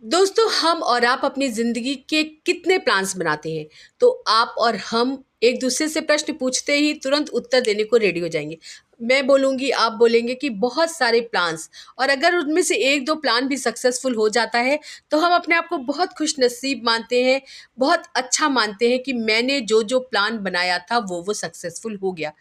दोस्तों, हम और आप अपनी ज़िंदगी के कितने प्लान्स बनाते हैं? तो आप और हम एक-दूसरे से प्रश्न पूछते ही तुरंत उत्तर देने को रेडी हो जाएँगे। मैं बोलूँगी, आप बोलेंगे कि बहुत सारे प्लान्स, और अगर उनमें से 1-2 प्लान भी सक्सेसफुल हो जाता है, तो हम अपने आप को बहुत खुशनसीब मानते हैं, बहुत अच्छा मानते हैं कि मैंने जो-जो प्लान बनाया था, वो सक्सेसफुल हो गया।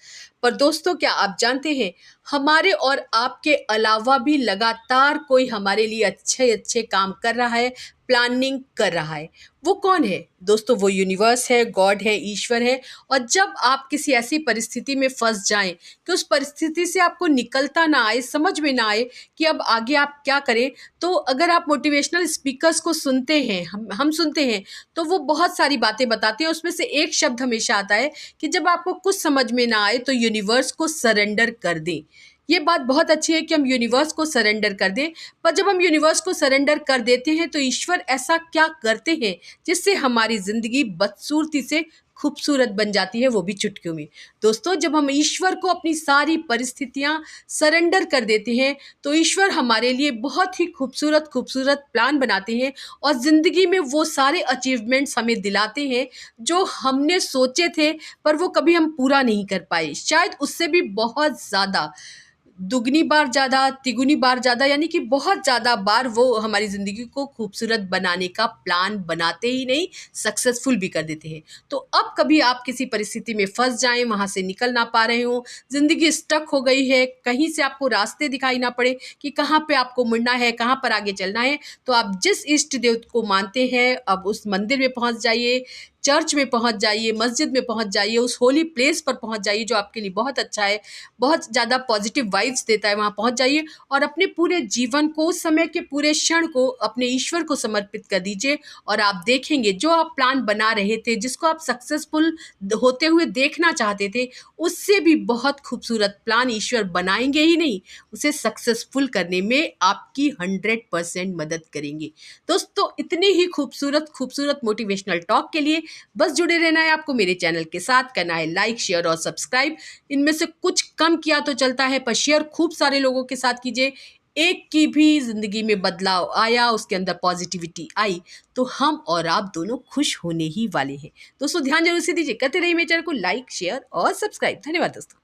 पर दोस्तों, क्या आप जानते हैं, हमारे और आपके अलावा भी लगातार कोई हमारे लिए अच्छे-अच्छे काम कर रहा है, प्लानिंग कर रहा है। वो कौन है? दोस्तों, वो यूनिवर्स है, गॉड है, ईश्वर है। और जब आप किसी ऐसी परिस्थिति में फँस जाएँ कि उस परिस्थिति से आपको निकलता ना आए, समझ में ना आए कि अब आगे आप क्या करें, तो अगर आप मोटिवेशनल स्पीकर्स को सुनते हैं, हम सुनते हैं, तो वो बहुत सारी बातें बताते हैं। उसमें से एक शब्द हमेशा आता है कि जब आपको कुछ समझ में ना आए, तो यूनिवर्स को सरेंडर कर दें। ये बात बहुत अच्छी है कि हम यूनिवर्स को सरेंडर कर दें, पर जब हम यूनिवर्स को सरेंडर कर देते हैं, तो ईश्वर ऐसा क्या करते हैं, जिससे हमारी ज़िंदगी बदसूरती से खूबसूरत बन जाती है, वो भी चुटकियों में। दोस्तों, जब हम ईश्वर को अपनी सारी परिस्थितियाँ सरेंडर कर देते हैं, तो ईश्वर हमारे लिए बहुत ही खूबसूरत-खूबसूरत प्लान बनाते हैं और ज़िंदगी में वो सारे अचीवमेंट्स हमें दिलाते हैं, जो हमने सोचे थे, पर वो कभी हम पूरा नहीं कर पाए। शायद उससे भी बहुत ज़्यादा, दुगनी बार ज़्यादा, तिगुनी बार ज़्यादा, यानी कि बहुत ज़्यादा बार वो हमारी ज़िंदगी को खूबसूरत बनाने का प्लान बनाते ही नहीं, सक्सेसफुल भी कर देते हैं। तो अब कभी आप किसी परिस्थिति में फँस जाएँ, वहाँ से निकल ना पा रहे हों, ज़िंदगी स्टक हो गई है, कहीं से आपको रास्ते दिखाई ना पड़े कि कहाँ पे आपको मुड़ना है, कहाँ पर आगे चलना है, तो आप जिस इष्ट देव को मानते हैं, अब उस मंदिर में पहुँच जाइए, चर्च में पहुँच जाइए, मस्जिद में पहुँच जाइए, उस होली प्लेस पर पहुँच जाइए जो आपके लिए बहुत अच्छा है, बहुत ज़्यादा पॉजिटिव वाइब्स देता है, वहाँ पहुँच जाइए और अपने पूरे जीवन को, उस समय के पूरे क्षण को अपने ईश्वर को समर्पित कर दीजिए और आप देखेंगे जो आप प्लान बना रहे थे, जिसको आप सक्सेसफुल होते हुए देखना चाहते थे, उससे भी बहुत खूबसूरत प्लान ईश्वर बनाएँगे ही नहीं, उसे सक्सेसफुल करने में आपकी 100% मदद करेंगे। दोस्तों, इतने ही खूबसूरत मोटिवेशनल टॉक के लिए बस जुड़े रहना है आपको मेरे चैनल के साथ, करना है लाइक, शेयर और सब्सक्राइब। इनमें से कुछ कम किया तो चलता है, पर शेयर खूब सारे लोगों के साथ कीजिए। एक की भी ज़िंदगी में बदलाव आया, उसके अंदर पॉज़िटिविटी आई, तो हम और आप दोनों खुश होने ही वाले हैं। दोस्तों, ध्यान ज़रूर से दीजिए। करते रहिए मेरे चैनल को लाइक, शेयर और सब्सक्राइब। धन्यवाद दोस्तों।